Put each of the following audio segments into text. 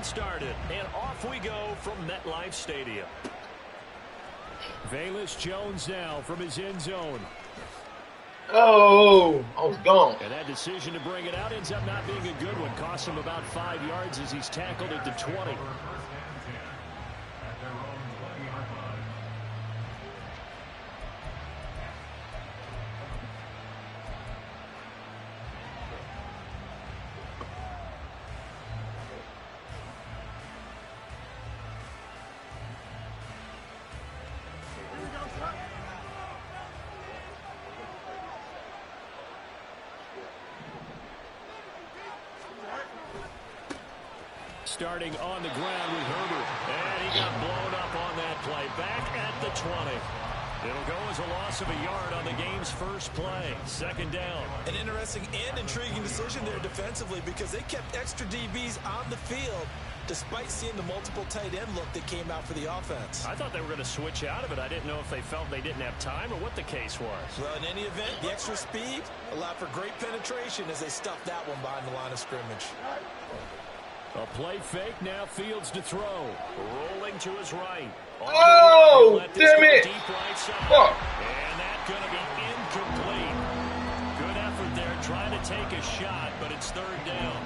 started, and off we go from MetLife Stadium. Velus Jones now from his end zone. Oh, I was gone. And that decision to bring it out ends up not being a good one. Cost him about 5 yards as he's tackled at the 20. Starting on the ground with Herbert. And he got blown up on that play. Back at the 20. It'll go as a loss of a yard on the game's first play. Second down. An interesting and intriguing decision there defensively because they kept extra DBs on the field despite seeing the multiple tight end look that came out for the offense. I thought they were going to switch out of it. I didn't know if they felt they didn't have time or what the case was. Well, in any event, the extra speed allowed for great penetration as they stuffed that one behind the line of scrimmage. A play fake, now Fields to throw. Rolling to his right. Oh, damn it. Deep right side. Fuck. And that's going to be incomplete. Good effort there trying to take a shot, but it's third down.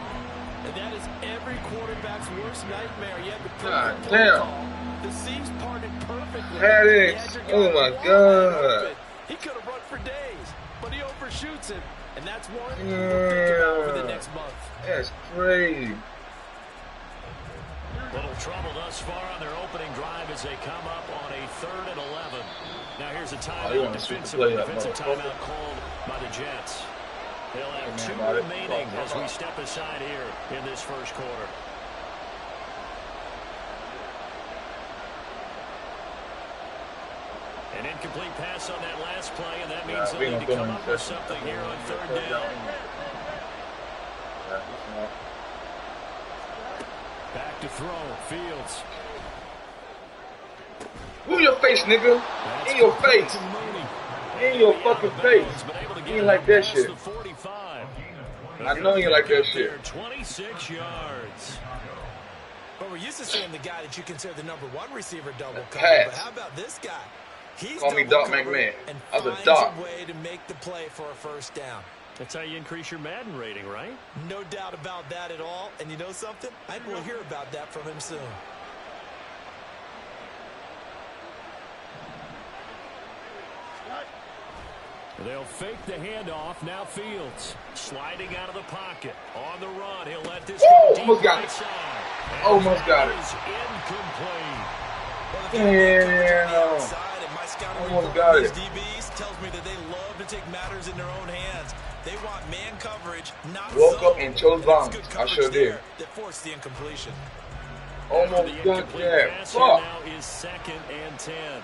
And that is every quarterback's worst nightmare. You have the God perfect damn. call. The seams parted perfectly. Headaches. Oh, my God. He could have run for days, but he overshoots it. And that's one we'll think about for the next month. That's crazy. Little trouble thus far on their opening drive as they come up on a 3rd and 11. Now here's a timeout, defensive timeout called by the Jets. They'll have 2 remaining as we step aside here in this first quarter. An incomplete pass on that last play, and that means they'll need to come up with something here on 3rd down. Back to throw, Fields. Move your face, nigga. In your face. In your fucking face. You ain't like that shit. I know you like that shit. 26 yards. But we're used to seeing the guy that you consider the #1 receiver double cover. But how about this guy? He's call me Doc Mack Med. I was a doc. Way to make the play for a first down. That's how you increase your Madden rating, right? No doubt about that at all. And you know something? I think we'll hear about that from him soon. They'll fake the handoff. Now Fields sliding out of the pocket. On the run, he'll let this go deep right side. Almost got it. Incomplete. Damn. Almost got it. DBs tells me that they love to take matters in their own hands. They want man coverage, not woke up and chose bombs. I sure did. That forced the incompletion. Almost got that. Fuck. Now is 2nd and 10.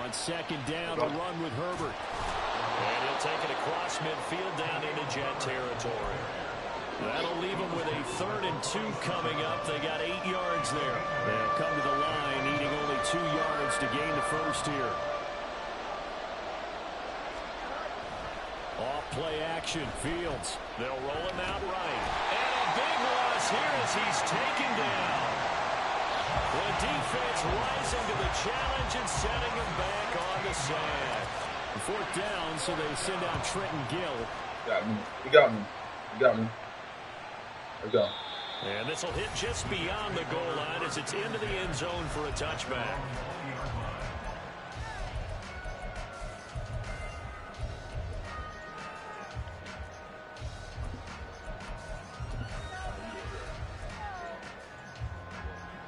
On 2nd down, a run with Herbert. And he'll take it across midfield down into Jet territory. That'll leave them with a 3rd and 2 coming up. They got 8 yards there. They'll come to the line, needing only 2 yards to gain the first here. Off play action, Fields. They'll roll him out right. And a big loss here as he's taken down. The defense rising to the challenge and setting him back on the side. 4th down, so they send out Trenton Gill. Got me. He got me. He got me. Let's go. And this will hit just beyond the goal line as it's into the end zone for a touchback.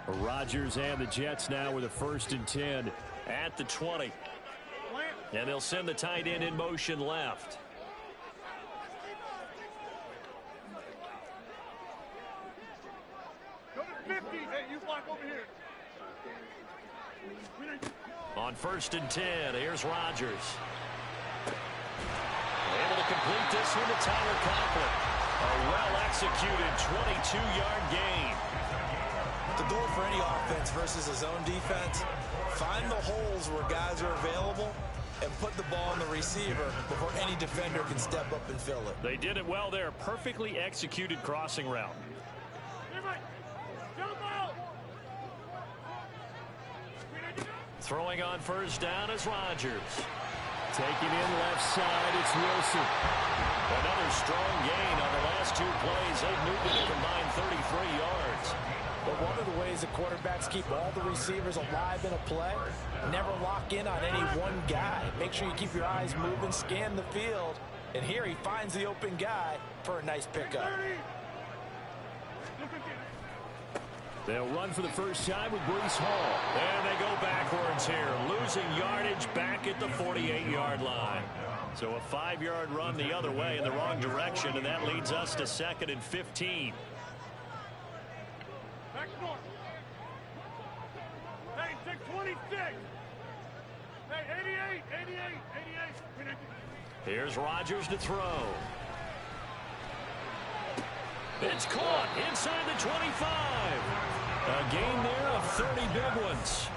Rodgers and the Jets now with a 1st and 10 at the 20. And they'll send the tight end in motion left. On 1st and 10, here's Rodgers. Able to complete this one to Tyler Conklin. A well-executed 22-yard gain. The goal for any offense versus a zone defense, find the holes where guys are available and put the ball on the receiver before any defender can step up and fill it. They did it well there. Perfectly executed crossing route. Throwing on first down is Rodgers. Taking in left side, it's Wilson. Another strong gain on the last 2 plays. They've moved it a combined 33 yards. But one of the ways that quarterbacks keep all the receivers alive in a play, never lock in on any one guy. Make sure you keep your eyes moving, scan the field. And here he finds the open guy for a nice pickup. They'll run for the first time with Breece Hall. And they go backwards here, losing yardage back at the 48-yard line. So a 5-yard run the other way in the wrong direction, and that leads us to 2nd and 15. Hey, take 26. Hey, 88. Here's Rodgers to throw. It's caught inside the 25. A gain there of 30 big ones.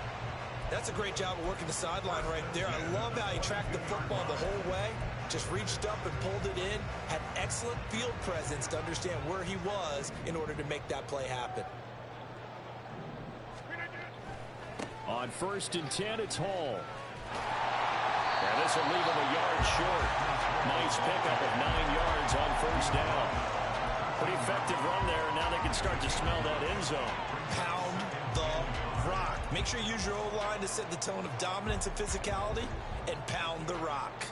That's a great job of working the sideline right there. I love how he tracked the football the whole way. Just reached up and pulled it in. Had excellent field presence to understand where he was in order to make that play happen. On 1st and 10, it's Hall. And this will leave him a yard short. Nice pickup of 9 yards on first down. Pretty effective run there, and now they can start to smell that end zone. Pound the rock. Make sure you use your O-line to set the tone of dominance and physicality, and pound the rock.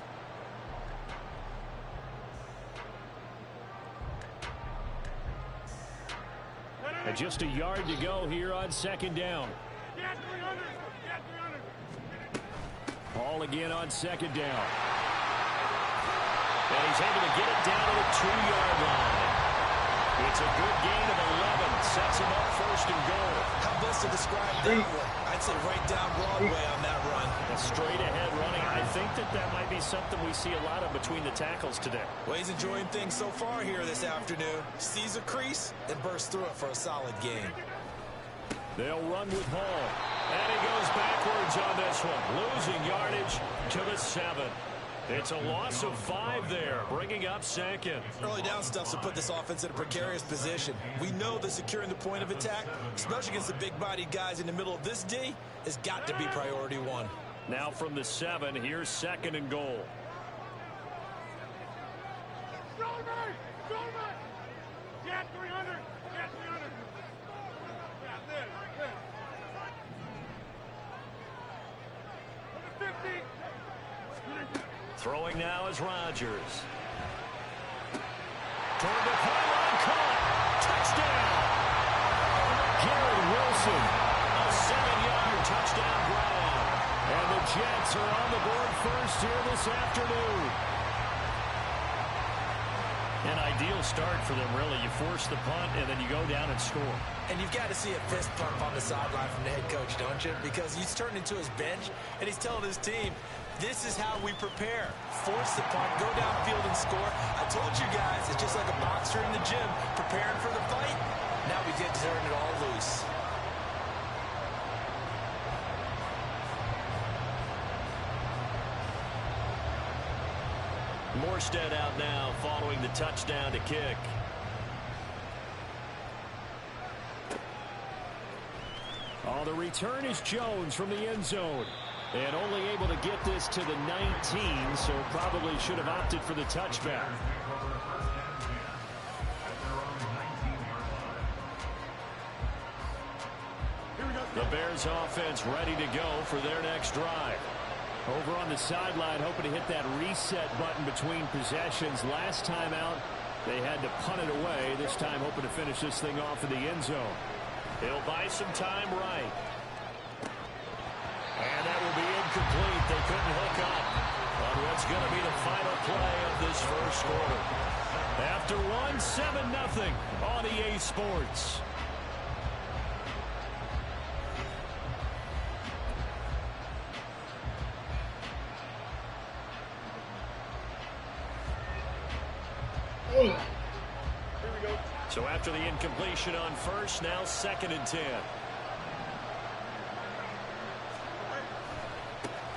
And just a yard to go here on 2nd down. Hall again on 2nd down. And he's able to get it down to the 2-yard line. It's a good gain of 11. Sets him up 1st and goal. How best to describe that one? I'd say right down Broadway on that run. A straight ahead running. I think that might be something we see a lot of between the tackles today. Well, he's enjoying things so far here this afternoon. Sees a crease and bursts through it for a solid gain. They'll run with Hall. And he goes backwards on this one. Losing yardage to the 7. It's a loss of 5 there, bringing up 2nd. Early down stuff to put this offense in a precarious position. We know that securing the point of attack, especially against the big-bodied guys in the middle of this D, has got to be priority 1. Now from the 7, here's 2nd and goal. Yeah, 300. Yeah, 300. Yeah, this. 50. Throwing now is Rodgers. Toward the pylon, caught. Touchdown. Garrett Wilson. A 7-yard touchdown grab. And the Jets are on the board first here this afternoon. An ideal start for them, really. You force the punt, and then you go down and score. And you've got to see a fist pump on the sideline from the head coach, don't you? Because he's turned into his bench, and he's telling his team, this is how we prepare. Force the punt, go downfield and score. I told you guys, it's just like a boxer in the gym preparing for the fight. Now we get to turn it all loose. Morstead out now following the touchdown to kick. Oh, the return is Jones from the end zone. And only able to get this to the 19, so probably should have opted for the touchback. The Bears offense ready to go for their next drive. Over on the sideline, hoping to hit that reset button between possessions. Last time out, they had to punt it away. This time, hoping to finish this thing off in the end zone. He'll buy some time right. And that will be incomplete. They couldn't hook up on what's going to be the final play of this first quarter. After one, 7-0 on EA Sports. So after the incompletion on first, now 2nd and 10.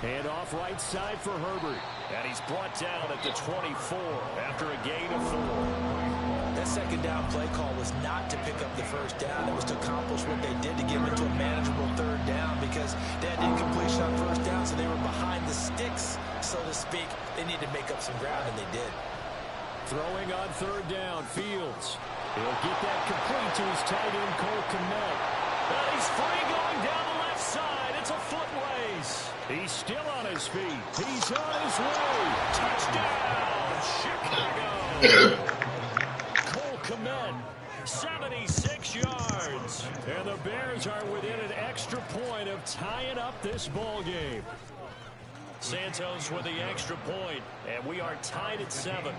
And off right side for Herbert. And he's brought down at the 24 after a gain of 4. That second down play call was not to pick up the first down. It was to accomplish what they did to get into a manageable third down because they had incompletion on first down, so they were behind the sticks, so to speak. They needed to make up some ground, and they did. Throwing on third down, Fields. He'll get that complete to his tight end, Mack Med. And he's free going down the left side. It's a foot race. He's still on his feet. He's on his way. Touchdown, Chicago. Mack Med, 76 yards. And the Bears are within an extra point of tying up this ball game. Santos with the extra point, and we are tied at 7.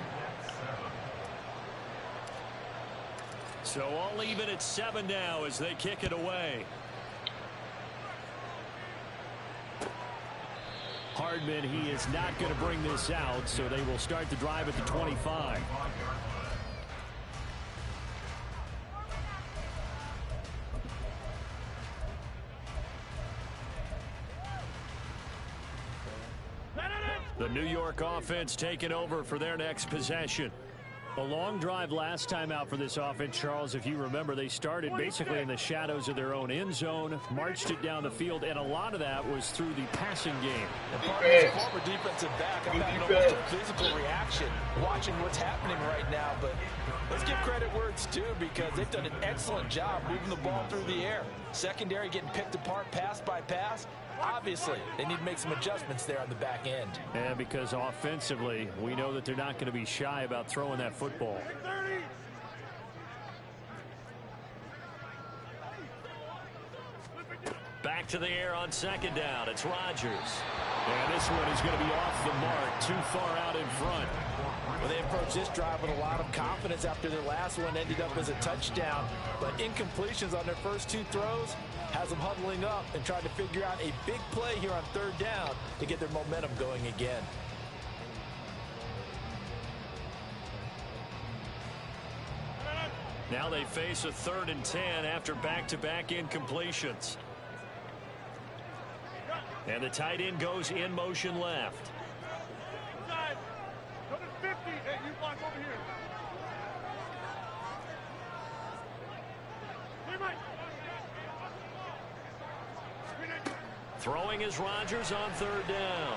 So all even at 7 now as they kick it away. Hardman, he is not going to bring this out, so they will start the drive at the 25. The New York offense taking over for their next possession. A long drive last time out for this offense, Charles. If you remember, they started basically in the shadows of their own end zone, marched it down the field, and a lot of that was through the passing game. And part of his former defensive back, I'm having almost a physical reaction watching what's happening right now. But let's give credit where it's due because they've done an excellent job moving the ball through the air. Secondary getting picked apart pass by pass. Obviously, they need to make some adjustments there on the back end. And because offensively, we know that they're not going to be shy about throwing that football. Back to the air on second down. It's Rodgers. And this one is going to be off the mark, too far out in front. Well, they approached this drive with a lot of confidence after their last one ended up as a touchdown. But incompletions on their first 2 throws has them huddling up and trying to figure out a big play here on third down to get their momentum going again. Now they face a 3rd and 10 after back-to-back incompletions. And the tight end goes in motion left. Number 50. Hey, you block over here. Throwing is Rodgers on third down.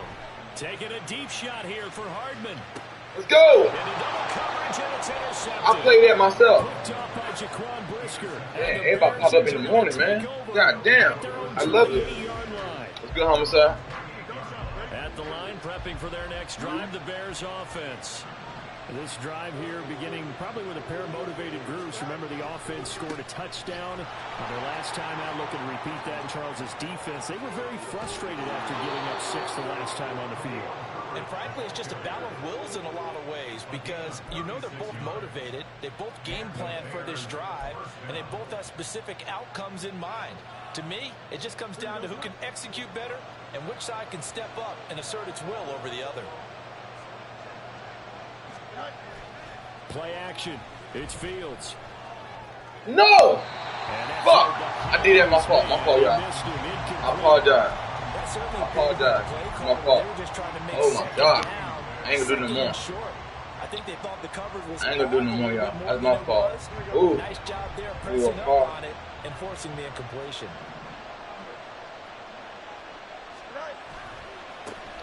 Taking a deep shot here for Hardman. Let's go. And a double coverage, and it's intercepted. I played that myself. Picked up by Jaquan Brisker. Man, everybody pop up in the morning, man. God damn. I love it. Let's go, Homicide. At the line, prepping for their next drive, the Bears offense. This drive here beginning probably with a pair of motivated groups. Remember, the offense scored a touchdown on their last time out, looking to repeat that in Charles's defense. They were very frustrated after giving up 6 the last time on the field. And frankly, it's just a battle of wills in a lot of ways because you know they're both motivated, they both game plan for this drive, and they both have specific outcomes in mind. To me, it just comes down to who can execute better and which side can step up and assert its will over the other. Play action. It's Fields. No! Fuck! I did that. My fault. My fault, y'all. I apologize. I apologize. My fault. Oh my God. I ain't gonna do no more. I ain't gonna do no more, y'all. That's my fault. Ooh. Nice job there Ooh, pressing up on it and forcing the incompletion.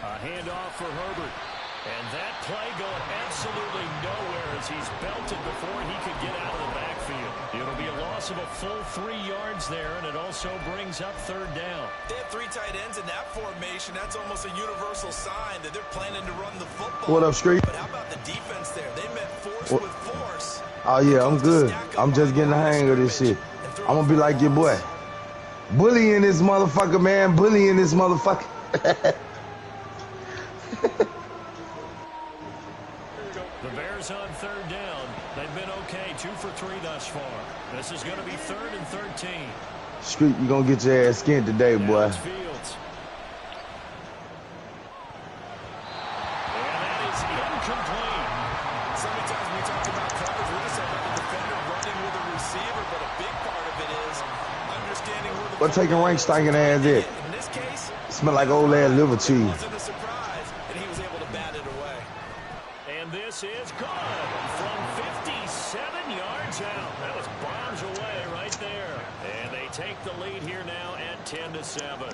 A handoff for Herbert. And that play going absolutely nowhere as he's belted before he could get out of the backfield. It'll be a loss of a full 3 yards there, and it also brings up third down. They have 3 tight ends in that formation. That's almost a universal sign that they're planning to run the football. What up, Street? But how about the defense there? They met force with force. Oh, yeah, I'm good. I'm just getting the hang of this shit. I'm going to be like your boy. Bullying this motherfucker, man. Bullying this motherfucker. The Bears on third down. They've been okay, 2 for 3 thus far. This is going to be 3rd and 13. Street, you going to get your ass skinned today, boy. Fields. And that is incomplete. So many times when we talk about coverage, we just talk about the defender running with a receiver, but a big part of it is understanding where the What taking rank stinking ass is? in this case, Smell like old ass liver cheese. It wasn't a surprise, and he was able to bat it away. And this is good from 57 yards out. That was bombs away right there. And they take the lead here now at 10-7.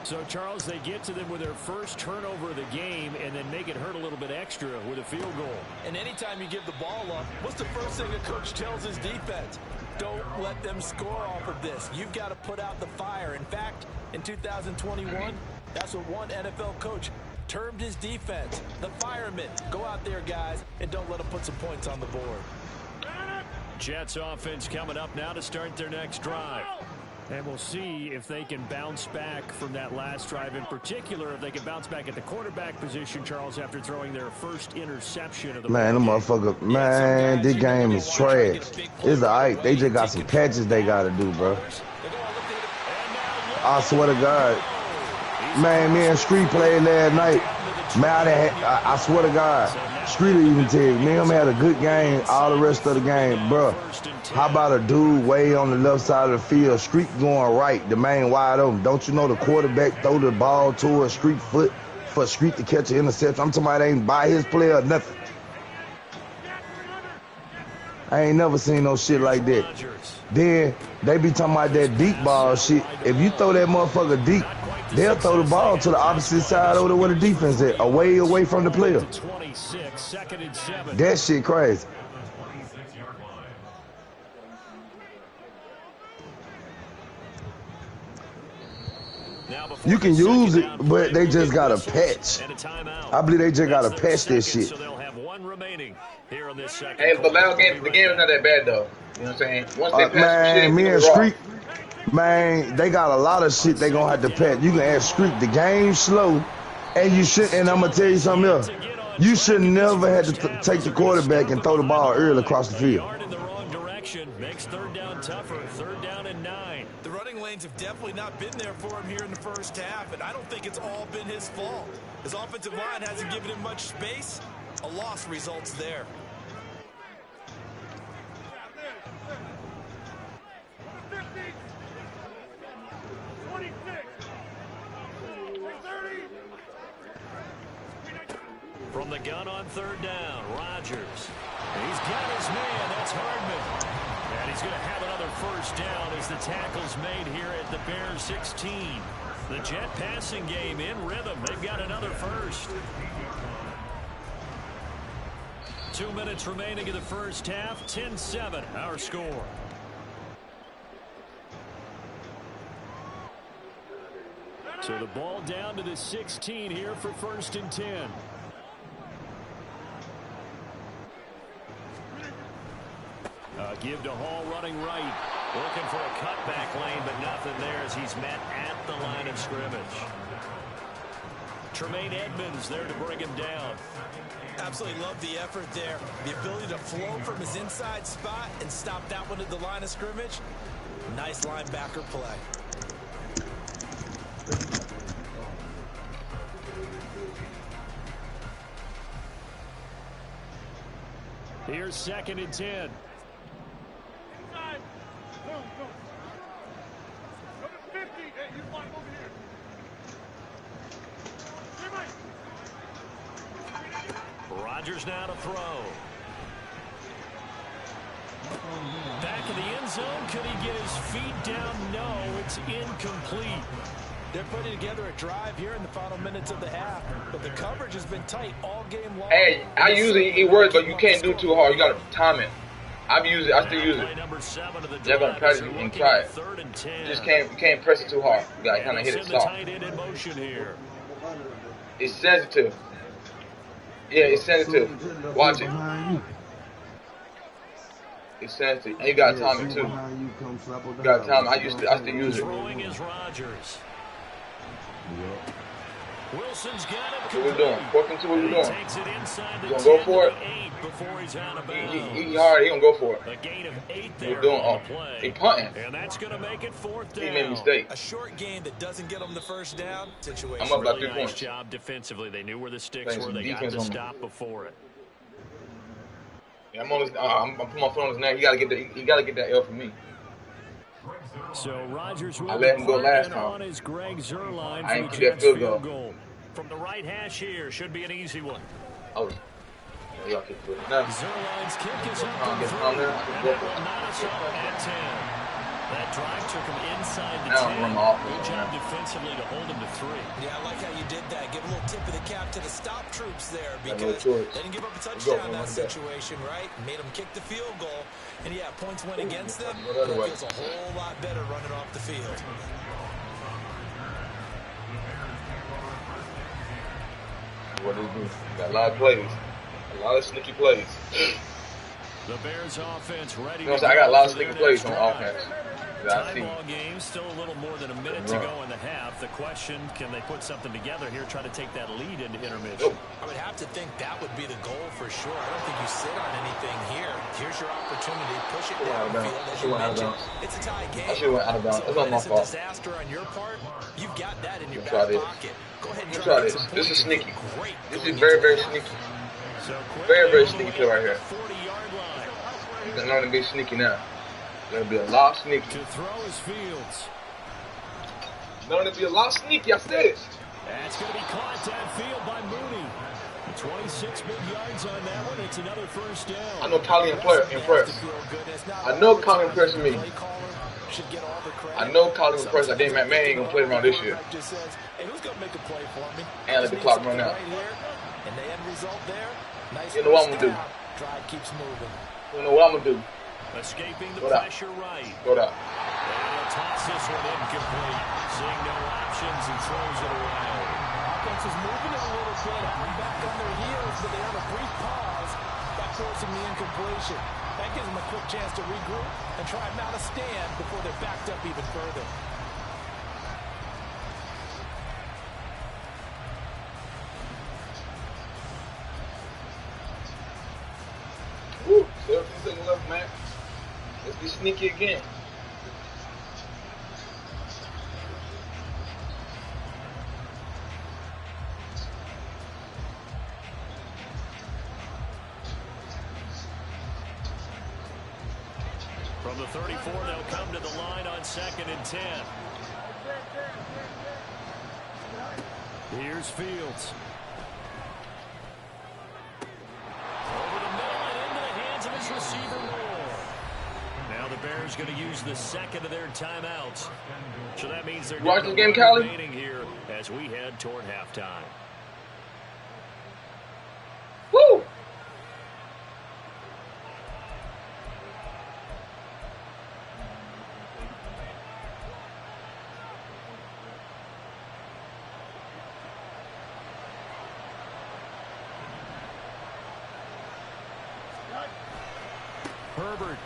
So, Charles, they get to them with their first turnover of the game and then make it hurt a little bit extra with a field goal. And anytime you give the ball up, what's the first thing a coach tells his defense? Don't let them score off of this. You've got to put out the fire. In fact, in 2021, that's what one NFL coach termed his defense, the firemen. Go out there, guys, and don't let them put some points on the board. Jets offense coming up now to start their next drive. And we'll see if they can bounce back from that last drive. In particular, if they can bounce back at the quarterback position, Charles, after throwing their first interception of the man, the motherfucker, man, this game is trash. It's alright. They just got some patches they got to do, bro. I swear to God. Man, me and Street played last night. Man, I swear to God. Street even tell you, me and him had a good game all the rest of the game, bro. How about a dude way on the left side of the field, Street going right, the main wide open. Don't you know the quarterback throw the ball to a Street foot for Street to catch an interception? I'm talking about ain't by his player or nothing. I ain't never seen no shit like that. Then they be talking about that deep ball shit. If you throw that motherfucker deep, they'll throw the ball to the opposite side over where the defense is, away from the player. That shit crazy. You can use it, but they just got a patch. I believe they just got to patch this shit. Hey, but the game is not that bad though. You know what I'm saying? Once they patch man, shit, me and Street, man, they got a lot of shit they gonna have to patch. You can ask Street, the game's slow, and you should. And I'm gonna tell you something else. You should never have to take the quarterback and throw the ball early across the field. Makes third down tougher. 3rd down and 9. The running lanes have definitely not been there for him here in the first half, and I don't think it's all been his fault. His offensive line hasn't given him much space. A loss results there. From the gun on 3rd down, Rodgers. He's got his man. That's Hardman. And he's going to have another first down as the tackle's made here at the Bears 16. The Jet passing game in rhythm. They've got another first. 2 minutes remaining in the first half. 10-7, our score. So the ball down to the 16 here for 1st and 10. Give to Hall running right. Looking for a cutback lane, but nothing there as he's met at the line of scrimmage. Tremaine Edmonds there to bring him down. Absolutely love the effort there. The ability to flow from his inside spot and stop that one at the line of scrimmage. Nice linebacker play. Here's 2nd and 10. Rodgers now to throw. Back in the end zone. Could he get his feet down? No, it's incomplete. They're putting together a drive here in the final minutes of the half, but the coverage has been tight all game long. Hey, I usually eat words, but you can't do too hard. You got to time it. I still use it. They're gonna practice it and try it. You can't press it too hard. You gotta kind of hit it soft. It's sensitive. Yeah, it's sensitive. Watch it. It's sensitive. And you got time it too. You got time. I still use it. Throwing is Rodgers. Wilson's got it. That's what we're doing. Work into what we're doing. You gonna go for it? He hard. He gonna go for it. A gain of 8 there. We're doing. He punting. And that's gonna make it 4th down. He made a mistake. A short game that doesn't get him the first down situation. I'm up by Really 3 points. Nice job defensively. They knew where the sticks were. They got to stop before it. Yeah, I'm putting my foot on his neck. He gotta get that L for me. So Rodgers will I let him go last time. on is Greg Zuerlein I ain't for kick the that Jets field goal. From the right hash here, should be an easy one. Oh, y'all keep putting it. Now, Zuerlein's kick is up and get through, on there. and that will knot us up at 10. That drive took him inside the 10. Good job defensively to hold him to 3. Yeah, I like how you did that. Give a little tip of the cap to the stop troops there because they didn't give up a touchdown in that situation, right? Made them kick the field goal. And, yeah, points went against them. But it feels a whole lot better running off the field. What do you do? Got a lot of plays. A lot of sneaky plays. The Bears offense ready. You know what I'm saying? I got a lot of sneaky plays on offense. Tie ball game, still a little more than a minute to go in the half. The question, can they put something together here, try to take that lead into intermission? I would have to think that would be the goal for sure. I don't think you sit on anything here. Here's your opportunity. Push it downfield. As you mentioned, it's a tie game. I should have went out of bounds. That's not my fault. It's a disaster on your part. You've got that in your back pocket. Go ahead and try this. This is sneaky. This is very, very sneaky. Very, very sneaky play right here. He's not going to be sneaky now. There'll be a lot of sneaky. To throw his Fields. Going to be a lot of sneaky. I said it. That's going to be caught downfield by Mooney. 26 big yards on that one. It's another first down. I know Colin impressed. I know Colin impressed me. I know Colin impressed. I think Mack Med ain't going to play around this year. And let the clock run out. You know what I'm going to do. You know what I'm going to do. Escaping the pressure right. Go down. And he'll toss this one incomplete. Seeing no options and throws it away. Offense is moving it a little bit, back on their heels, but they have a brief pause by forcing the incompletion. That gives them a quick chance to regroup and try and mount a stand before they're backed up even further. Woo, 17 seconds left, man. Let's be sneaky again. From the 34, they'll come to the line on 2nd and 10. Here's Fields. Over the middle and into the hands of his receiver, Moore. Now the Bears going to use the second of their timeouts. So that means they're watch the game, Callie, remaining here as we head toward halftime. Woo! Herbert.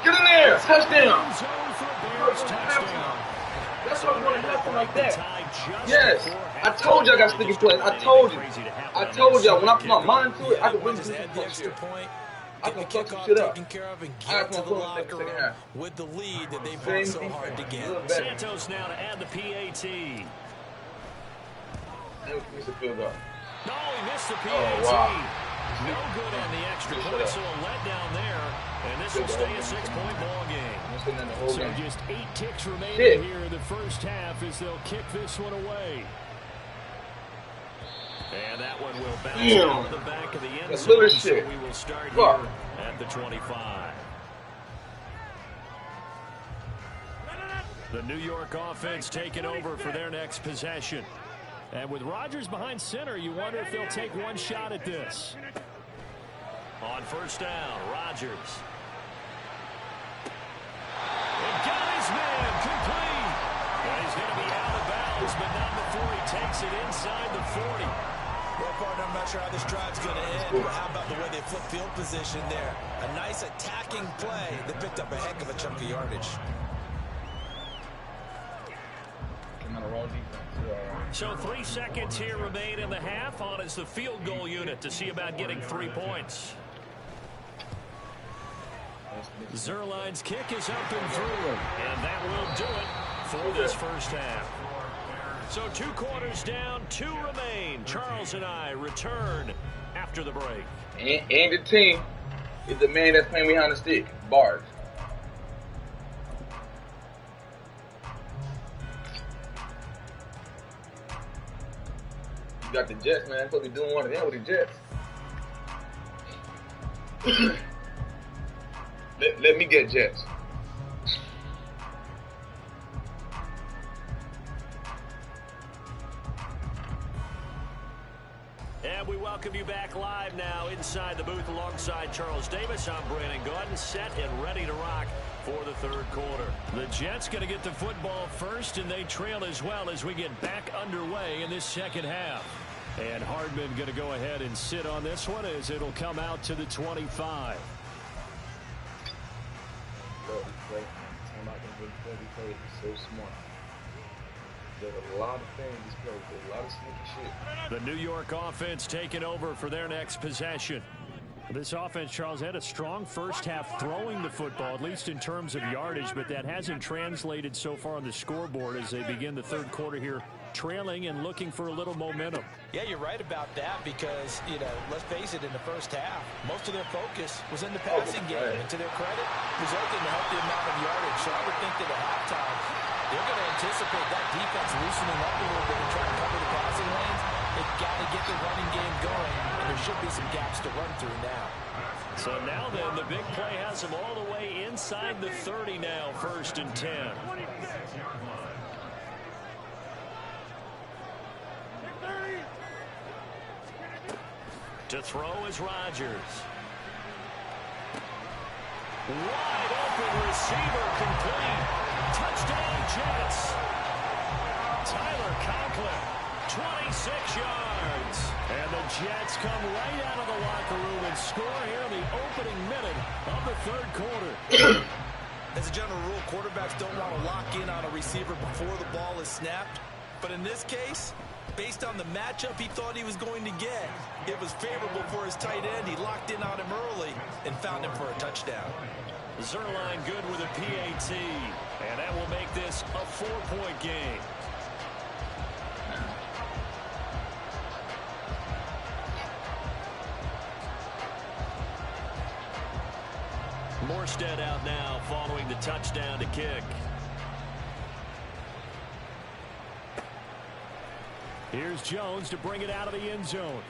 Get in there! Touchdown! Touchdown. That's what I'm going to happen like that. Yes, I told you I got sticky plays. I told you. I told y'all when I put my mind to it, I could win this extra point. I can fuck some shit up. I can put my second half with the lead that they fought so hard to get. Santos now to add the PAT. And we missed the field goal. No, he missed the PAT. Oh, wow. No good on the extra point, so a letdown there. And this will stay a 6-point ball game. So just 8 ticks remaining here in the first half as they'll kick this one away. And that one will bounce out of the back of the end zone. So we will start here at the 25. The New York offense taking over for their next possession. And with Rodgers behind center, you wonder if they'll take one shot at this. On first down, Rodgers. And got his man complete. And he's going to be out of bounds, but not before he takes it inside the 40. Well, partner, I'm not sure how this drive's going to end, but how about the way they flip field position there? A nice attacking play that picked up a heck of a chunk of yardage. So 3 seconds here remain in the half. On is the field goal unit to see about getting 3 points. Zuerlein's kick is up and through, and that will do it for this first half. So 2 quarters down, 2 remain. Charles and I return after the break. And the team is the man that's playing behind the stick, Bars. You got the Jets, man. Supposed to be doing one of them with the Jets. let me get Jets. And we welcome you back live now inside the booth alongside Charles Davis. I'm Brandon Gaudin, set and ready to rock for the third quarter. The Jets going to get the football first, and they trail as well as we get back underway in this second half. And Hardman going to go ahead and sit on this one as it'll come out to the 25. So smart. There's a lot of things this play. There's a lot of sneaky shit. The New York offense taking over for their next possession. This offense, Charles, had a strong first half throwing the football, at least in terms of yardage, but that hasn't translated so far on the scoreboard as they begin the third quarter here, trailing and looking for a little momentum. Yeah, you're right about that because, you know, let's face it, in the first half, most of their focus was in the passing game. And to their credit, resulted in a healthy amount of yardage. So I would think that at halftime, they're going to anticipate that defense loosening up a little bit and try to cover the passing lanes. They've got to get the running game going, and there should be some gaps to run through now. So now then, the big play has them all the way inside the 30 now, 1st and 10. To throw is Rodgers. Wide open receiver complete. Touchdown Jets. Tyler Conklin, 26 yards. And the Jets come right out of the locker room and score here in the opening minute of the third quarter. As a general rule, quarterbacks don't want to lock in on a receiver before the ball is snapped. But in this case, based on the matchup he thought he was going to get, it was favorable for his tight end. He locked in on him early and found him for a touchdown. Zerline good with a PAT, and that will make this a 4-point game. Morstead out now following the touchdown to kick. Here's Jones to bring it out of the end zone.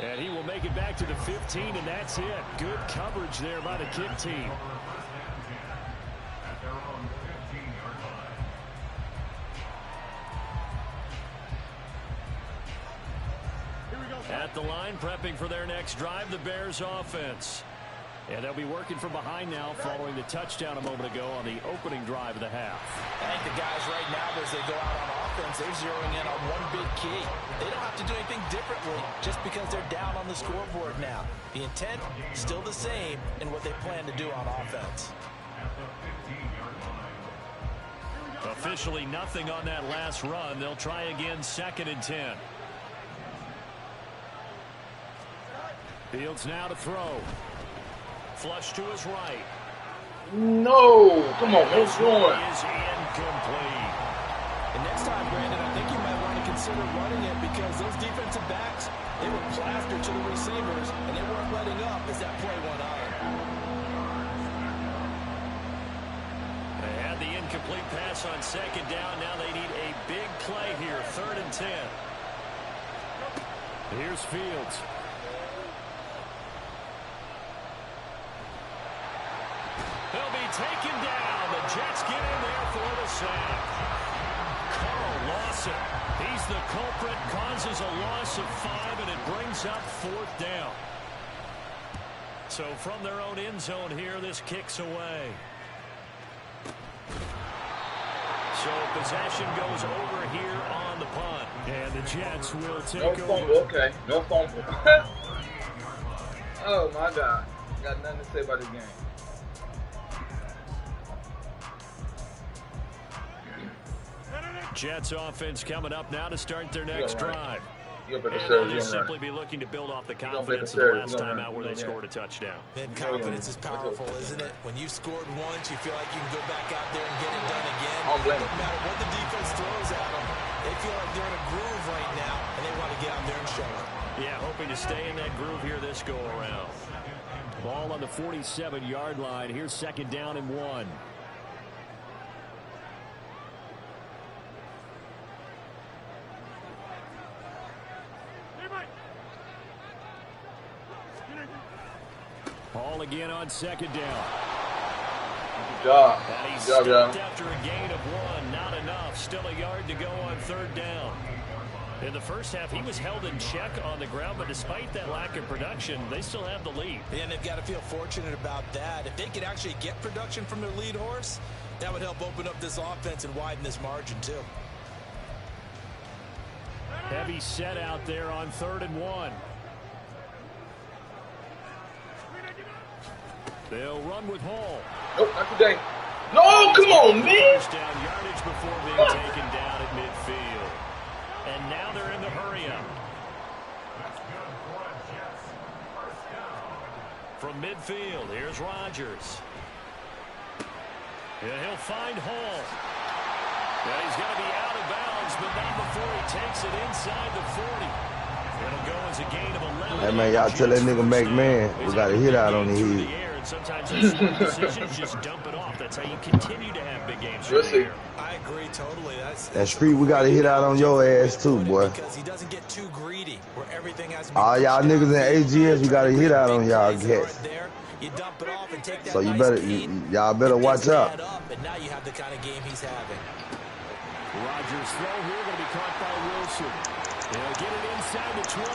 And he will make it back to the 15, and that's it. Good coverage there by the kick team. At the line, prepping for their next drive, the Bears offense. And they'll be working from behind now following the touchdown a moment ago on the opening drive of the half. I think the guys right now, as they go out on offense, they're zeroing in on one big key. They don't have to do anything differently just because they're down on the scoreboard now. The intent still the same in what they plan to do on offense. Officially nothing on that last run. They'll try again 2nd and 10. Fields now to throw. Flush to his right. No! Come on, what's going? Is incomplete. And next time, Brandon, I think you might want to consider running it because those defensive backs, they were plastered to the receivers, and they weren't letting up as that play went on. They had the incomplete pass on 2nd down. Now they need a big play here, 3rd and 10. Here's Fields. He'll be taken down. The Jets get in there for the sack. Carl Lawson, he's the culprit, causes a loss of 5, and it brings up 4th down. So from their own end zone here, this kicks away. So possession goes over here on the punt. And the Jets will take over. No fumble, okay. No fumble. Oh, my God. Got nothing to say about this game. Jets offense coming up now to start their next drive. And they'll just simply be looking to build off the confidence of the last time out where they scored a touchdown. Man, confidence is powerful, isn't it? When you've scored once, you feel like you can go back out there and get it done again. No matter what the defense throws at them, they feel like they're in a groove right now, and they want to get out there and show it. Yeah, hoping to stay in that groove here this go-around. Ball on the 47-yard line. Here's 2nd down and 1. again on second down. Good job. And he Good job, stopped after a gain of 1. Not enough. Still a yard to go on third down. In the first half, he was held in check on the ground, but despite that lack of production, they still have the lead. And they've got to feel fortunate about that. If they could actually get production from their lead horse, that would help open up this offense and widen this margin, too. Heavy set out there on 3rd and 1. They'll run with Hall. Nope, not today. No, come on, man. First down yardage before being taken down at midfield. And now they're in the hurry-up. From midfield, here's Rodgers. And he'll find Hall. And he's going to be out of bounds, but not before he takes it inside the 40. It'll go as a gain of 11. Hey, man, y'all tell that nigga Mack Med we got a hit out on the head. Sometimes those smart decisions just dump it off. That's how you continue to have big games. We'll see. I agree totally. That street, we got to hit out on your ass too, boy. Because he doesn't get too greedy where everything has all y'all niggas in AGS, we got to hit out on y'all cats. You dump it off and take that So you better, y'all better watch out. And now you have the kind of game he's having. Rodgers' throw here going to be caught by Wilson. He'll get it inside the 20.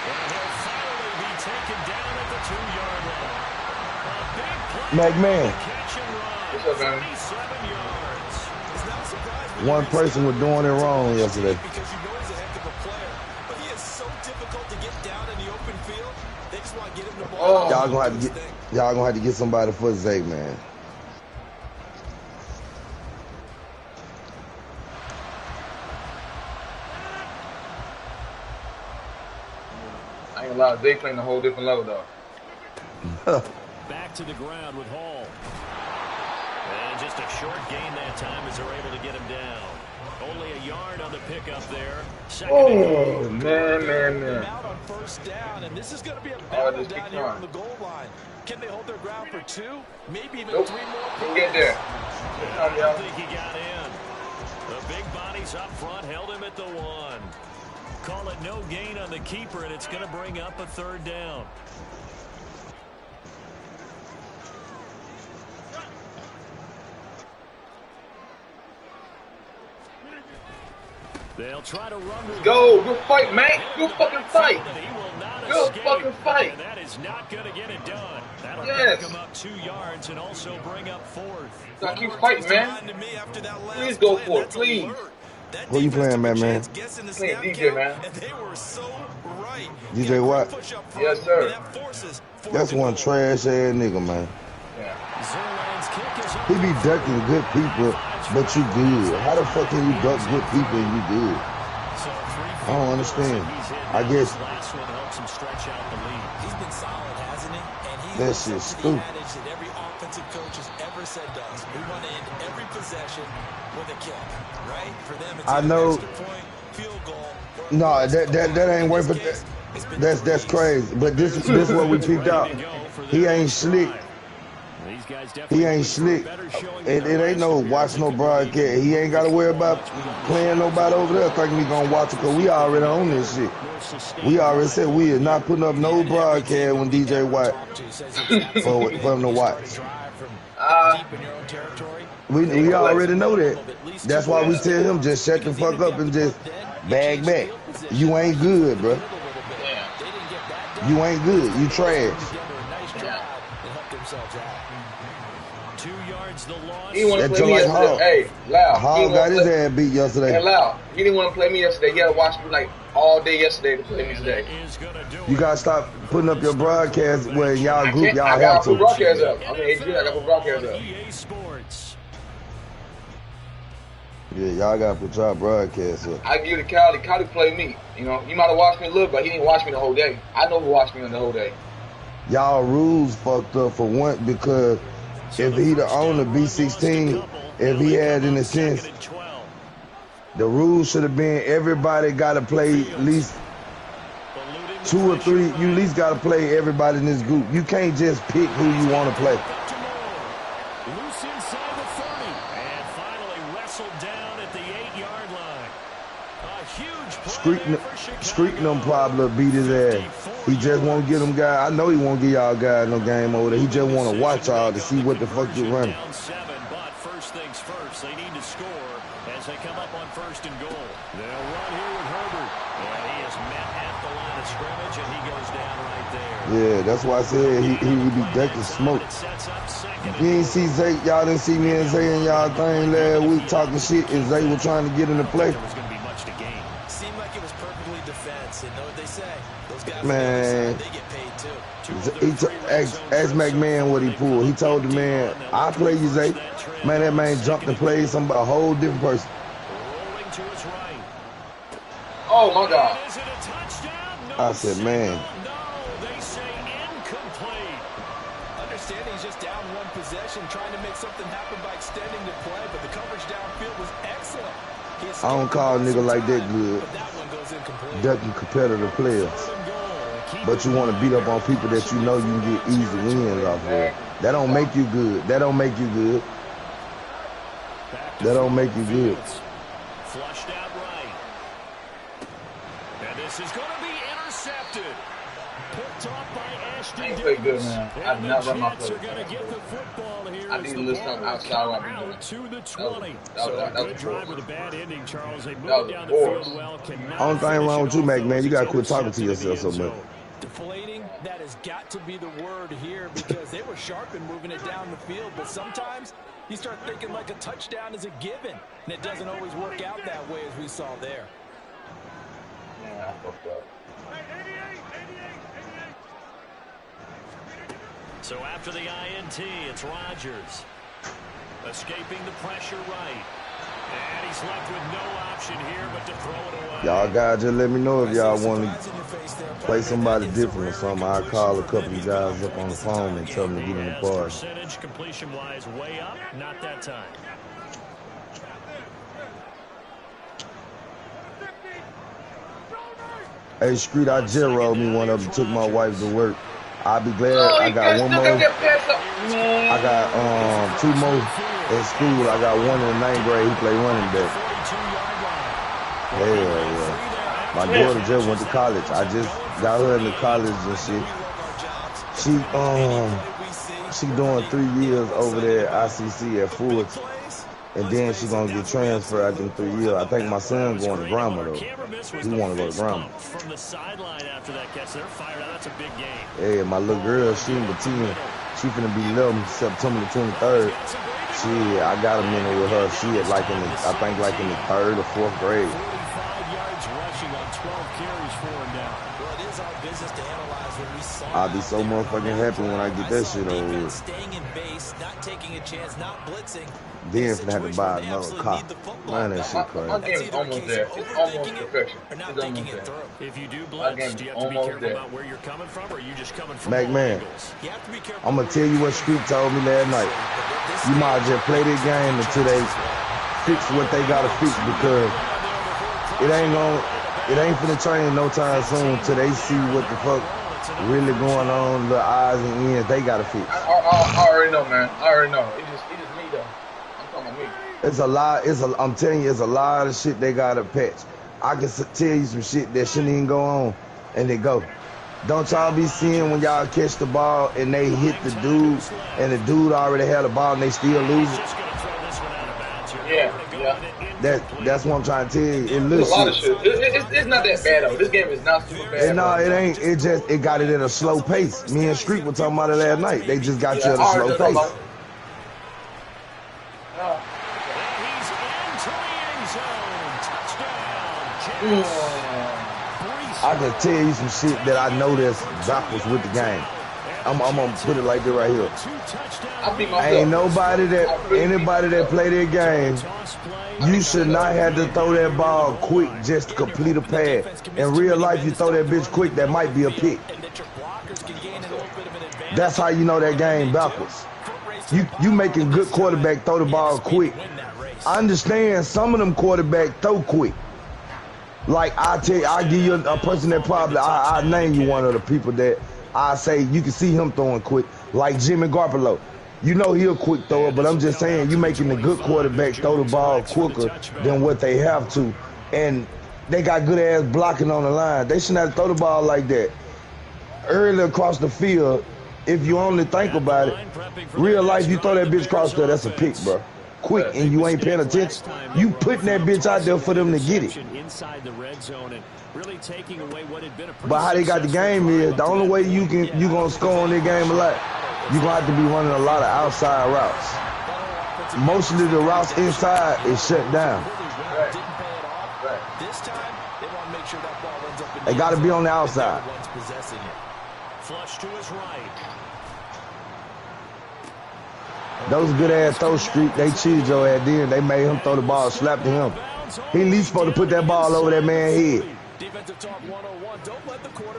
And he'll finally be taken down at the 2-yard line. A big play. Mack Med. Catch and run. What's up, man? 27 yards. It's not surprising One person was doing it wrong yesterday. because you know he's a heck of a player, but he is so difficult to get down in the open field. They just want to get him the ball. Y'all gonna have to get somebody for Zay, man. I ain't gonna lie, they playing a whole different level though. Back to the ground with Hall. And just a short gain that time as they're able to get him down. Only a yard on the pickup there. Oh, man. Out on first down, and this is going to be a Oh, battle this down big here time. on the goal line. Can they hold their ground for 2? Maybe even Nope. 3 more Didn't get there. I don't think he got in. The big bodies up front held him at the 1. Call it no gain on the keeper, and it's going to bring up a 3rd down. They'll try to run with Go, good fight, man. Good fucking fight. He will not Good escape, fucking fight. and that is not going to get it done. That'll Yes. back him up 2 yards and also bring up 4th. Gotta keep fighting, man. Please go for it, please. Who you playing, man? Playing DJ, man. And they were so right. DJ what? Yes, sir. That's one trash ass nigga, man. Yeah. Zerline's kick is up. He be ducking good people, but you good. How the fuck can you duck good people and you good? So I don't understand. I guess last one helps him stretch out the lead. He's been solid, hasn't he? And he that lives up shit's to the stupid. adage that every offensive coach has ever said to us. We want to end every possession with a kick, right? For them, it's I either know. extra point, field goal, or No, that ain't worth it. That's crazy. But this what we peeped out. He ain't slick. These guys He ain't slick. It ain't no watch no broadcast. He ain't got to worry about playing nobody over there thinking we gonna watch it because we already on this shit. We already said we is not putting up no broadcast when DJ White for him to watch. We already know that. That's why we tell him just shut the fuck up and just bag back. You ain't good, bro. You ain't good. You trash. 2 yards the loss. He didn't want to That play me just like yesterday. Hey, Loud. Hall got his ass beat yesterday. Hey, Loud. He didn't want to play me yesterday. He had to watch me like all day yesterday to play me today. Is gonna do You it. gotta stop putting up your broadcast where y'all group y'all I have got to put to. broadcast up. I mean, AG, I got to put broadcast up. EA Sports. Yeah, y'all gotta put y'all broadcast up. I give you to Cali. Cali played me. You know, he might have watched me a little, but he didn't watch me the whole day. I know who watched me the whole day. Y'all rules fucked up for one because if he the owner B16, if he had in a sense, the rules should have been everybody gotta play at least 2 or 3. You at least gotta play everybody in this group. You can't just pick who you want to play. Loose inside the 30. And finally wrestled down at the 8-yard line. A huge play there for Chicago. Streeting them probably beat his ass. 54 He just won't get them guys. I know he won't get y'all guys no game over there. He just want to watch y'all to see what the fuck you running. Down 7, but first things first, they need to score as they come up on 1st and goal. They'll run here with Herbert. And he is met at the line of scrimmage, and he goes down right there. Yeah, that's why I said he would be ducking smoke. You ain't see Zay, y'all didn't see me and Zay and y'all thing last week talking shit, and Zay was trying to get in the play. There was going to be much to gain. Seemed like it was perfectly defense, and know what they say. Those guys Man, they get paid too. asked Mack Med what he pulled. He told the man, "I'll play you, Zay." Man, that man jumped and played a whole different person. Rolling to his right. Oh my God. Is it a touchdown? No, I said, man. No, they say incomplete. Understand he's just down one possession, trying to make something happen by extending the play, but the coverage downfield was excellent. I don't call a nigga like that good. But that one goes incomplete. Ducking competitive players. But you want to beat up on people that you know you can get easy wins off of. That don't make you good. That don't make you good. That don't make you good. Flushed out right. And this is going to be intercepted. Picked off by Ashton. I ain't play good, man. I did not run my play. I need to listen outside while I'm doing it. To the 20. That was good drive with a bad ending, Charles. They was moved down the field well. Only thing wrong with you, Mack, man, you got to quit talking to yourself so much. Deflating, that has got to be the word here because they were sharp in moving it down the field, but sometimes you start thinking like a touchdown is a given, and it doesn't always work out that way as we saw there. Yeah, I fucked up. So after the INT, it's Rodgers. Escaping the pressure right. And he's left with no option here but to throw it away. Y'all guys just let me know if y'all want to play somebody different or something. I'll call a couple of guys up on the phone and tell them to get in the party. Percentage completion-wise way up, not that time. Hey, Street, I just rolled me one up and took my wife to work. I'll be glad I got one more. I got 2 more at school. I got one in the 9th grade. He played running back. Hell yeah. My daughter just went to college. I just got her into college and shit. She doing 3 years over there at ICC at Ford's. And then she gonna get transferred after 3 years. I think my son going to Grandma though. He want to go to Grandma. From the sideline after that catch, they're fired out. That's a big game. Hey, my little girl, she in the team. She finna be 11 September the 23rd. I got a minute with her. She at like in the, I think like in the 3rd or 4th grade. 45 yards rushing on 12 carries for him now. Well, it is our business to analyze what we saw. I'll be so motherfucking happy when I get that shit over with. Staying in base, not taking a chance, not blitzing. Then finna have to buy another car. Man, that shit My crazy. game is almost there. It's almost perfection. It's almost there. If you do My blitz, game do you is have to be almost careful there. about where you're coming from, or are you just coming from Mack all Med, angles? You have to be careful. I'm gonna tell you what Street told me last night. You might just play this game until they fix what they gotta fix, because it ain't finna change no time soon till they see what the fuck really going on, the eyes and ears they gotta fix. I already know, man. I already know. It's just me though. I'm talking about me. It's a lot. I'm telling you, it's a lot of shit they gotta patch. I can tell you some shit that shouldn't even go on, and they go. Don't y'all be seeing when y'all catch the ball and they hit the dude, and the dude already had the ball and they still lose it? Yeah. That's what I'm trying to tell you. It There's looks a lot of shit. It's not that bad though. This game is not super bad. And no, it ain't. It got it at a slow pace. Me and Street were talking about it last night. They just got you at a slow pace. I can tell you some shit that I know that's backwards with the game. I'm gonna put it like this right here. Ain't anybody that play that game, you should not have to throw that ball quick just to complete a pass. In real life, you throw that bitch quick, that might be a pick. That's how you know that game backwards. You making good quarterback throw the ball quick. I understand some of them quarterbacks throw quick. Like I give you a person that probably I name you one of the people that I say you can see him throwing quick, like Jimmy Garoppolo. You know he a quick thrower, but I'm just saying you making the good quarterback throw the ball quicker than what they have to, and they got good ass blocking on the line. They shouldn't have to throw the ball like that. early across the field. If you only think about it, real life, you throw that bitch across there, that's a pick, bro. Quick, and you ain't paying attention. You putting that bitch out there for them to get it. But how they got the game is, the only way you gonna score on this game a lot, you gonna have to be running a lot of outside routes. Mostly the routes inside is shut down. They gotta be on the outside. Flush to his right. Those good ass throw streak, they cheated your ass then. They made him throw the ball, slap to him. He at least supposed to put that ball over that man's head.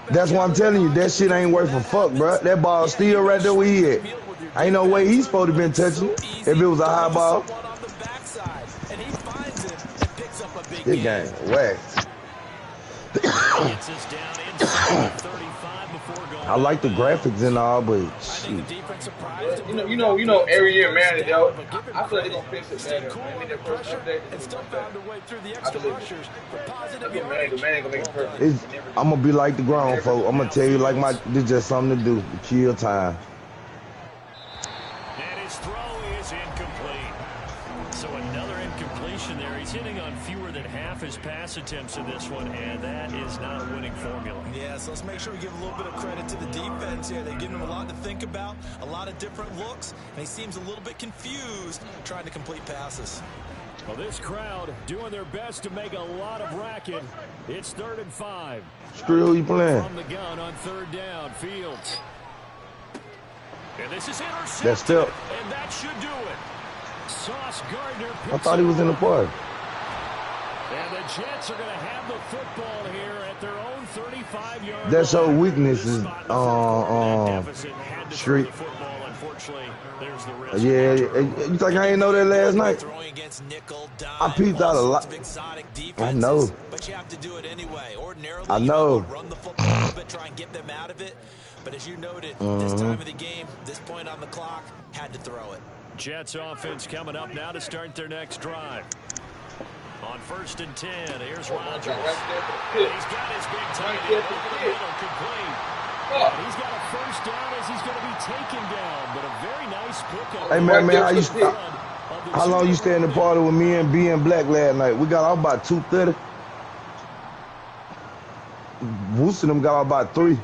That's why I'm telling you, that shit ain't worth a fuck, bro. That ball still right there where he at. Ain't no way he's supposed to been touching it if it was a high ball. This game, whack. I like the graphics and all, but shit. You know, every year, man, yo, I feel like they're gonna fix it, man. Man, their first update, it's gonna man ain't gonna make it perfect. I'm gonna be like the grown folk. I'm gonna tell you like this just something to do to kill time. And his throw is incomplete. So another incompletion there. He's hitting on fewer than half his pass attempts in this one, and that is not a winning formula. Yeah, so let's make sure we give a little bit of credit to the defense here. They've given him a lot to think about, a lot of different looks, and he seems a little bit confused trying to complete passes. Well, this crowd doing their best to make a lot of racket. It's 3rd and 5. Screw who you playing. From the gun on 3rd down, Fields. And this is intercepted. That step. And that should do it. Sauce Gardner. I thought he was in the park. And the Jets are going to have the football here at their own 35-yard line. That's your weakness is street. Yeah, you think I ain't know that last night? I peeped out a lot. I know. But you have to do it anyway. Ordinarily, I know. Run the football a little bit, try and get them out of it. But as you noted, this time of the game, this point on the clock, had to throw it. Jets offense coming up now to start their next drive. On 1st and 10, here's Rodgers. He's got his big tight end over the middle, complete. And he's got a first down as he's going to be taken down, but a very nice pickup. Hey, man, how long you stay in the party with me and B and Black last night? We got out about 2:30. Wooster them got out about 3.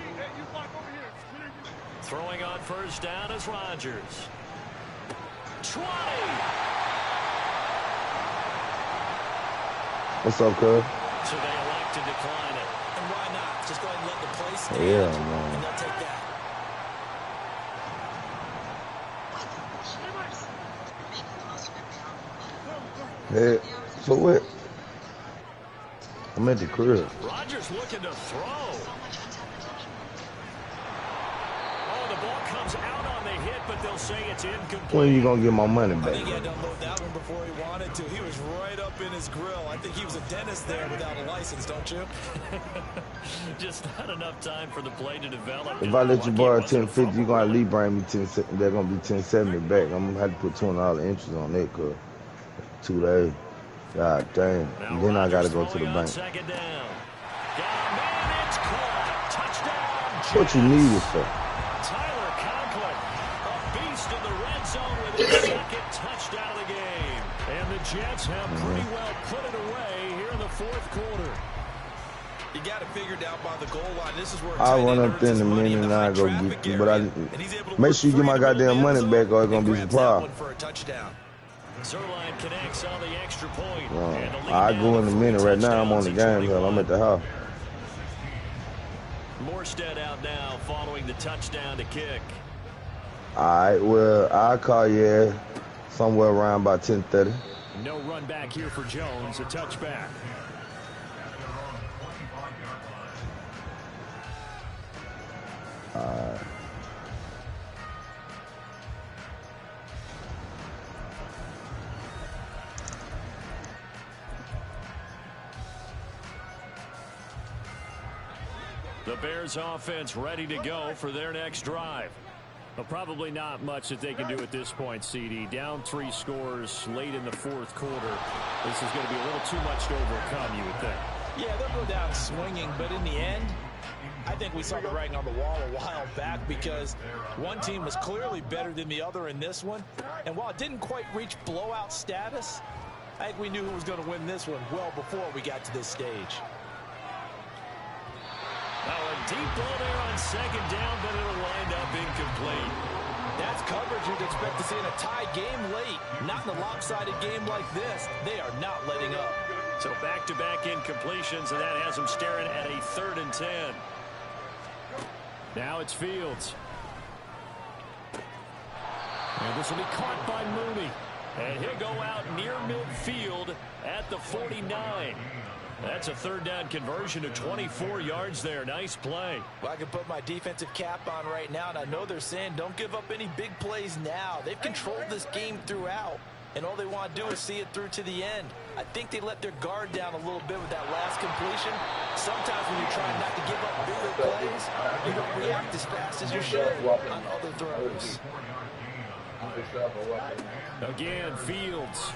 Throwing on 1st down is Rodgers. 20. What's up, cuz? So they elect to decline it. And why not? Just go ahead and let the play stand. Yeah, man. And they'll take that. Hey, so what? I'm at the crib. Rodgers looking to throw. Oh, the ball comes out on the hit, but they'll say it's incomplete. When you gonna get my money back? I think he had to unload that one before he wanted to. He was right up in his grill. I think he was a dentist there without a license, don't you? Just not enough time for the play to develop. If I let you borrow 1050, you gonna at least bring me 10. They're gonna be 1070 back. I'm gonna have to put $20 interest on that, cuz 2 days. God damn. And then I gotta go to the bank. What you need it for? Tyler Conklin, a beast in the red zone with his second touchdown of the game. And the Jets have pretty well put it away here in the 4th quarter. You got it figured out by the goal line. This is where I'll run up there in a minute and I go get you. But I make sure you get my goddamn money back or it's gonna be a problem. Zerline connects on the extra point. I go in a minute. Right now I'm on the game. Hell, I'm at the house. Morstead out now following the touchdown to kick. All right, well, I'll call you somewhere around about 10:30. No run back here for Jones, a touchback. All right. The Bears offense ready to go for their next drive. But probably not much that they can do at this point, CD. Down 3 scores late in the 4th quarter. This is going to be a little too much to overcome, you would think. Yeah, they'll go down swinging, but in the end, I think we saw the writing on the wall a while back because one team was clearly better than the other in this one. And while it didn't quite reach blowout status, I think we knew who was going to win this one well before we got to this stage. Now a deep ball there on second down, but it'll wind up incomplete. That's coverage you'd expect to see in a tie game late. Not in a lopsided game like this. They are not letting up. So back-to-back incompletions, and that has them staring at a 3rd and 10. Now it's Fields. And this will be caught by Mooney. And he'll go out near midfield at the 49. That's a 3rd down conversion of 24 yards there. Nice play. Well, I can put my defensive cap on right now, and I know they're saying don't give up any big plays now. They've controlled this game throughout, and all they want to do is see it through to the end. I think they let their guard down a little bit with that last completion. Sometimes when you're trying not to give up bigger plays, you don't react as fast as you should on other throws. Again, Fields.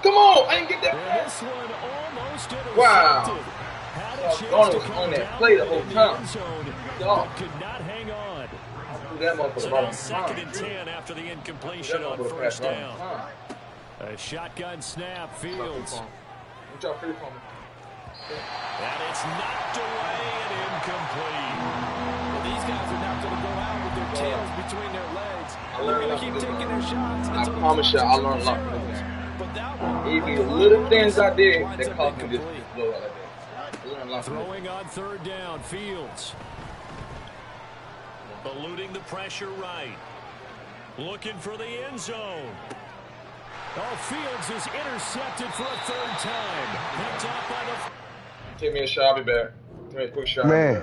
Come on, I didn't get that. And this one almost intercepted. Wow. Had a chance to was come on that down play the in whole the time. end zone, Dog. but could not hang on. That motherfucker So brought now him 2nd and 10 after the incompletion on 1st down. A shotgun snap, Fields. What y'all free from? And it's knocked away and incomplete. Well, these guys are not going to go out with their tails between their legs. They're going to keep taking their shots. I promise you, I learned a lot from this game. But that one, Even the little things I did, they cost me this blow out like that. I learned a lot from this. Throwing on 3rd down, Fields. Eluding the pressure right. Looking for the end zone. Oh, Fields is intercepted for a 3rd time. Picked up by the... Take me a shot, I'll be back. Give me a quick shot. Man.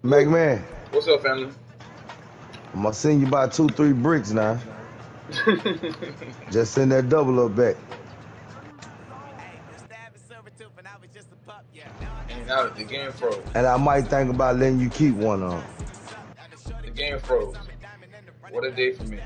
Mack Med. What's up, family? I'm gonna send you about 2-3 bricks now. Just send that double up back. And now the game froze. And I might think about letting you keep one on. The game froze. What a day for me.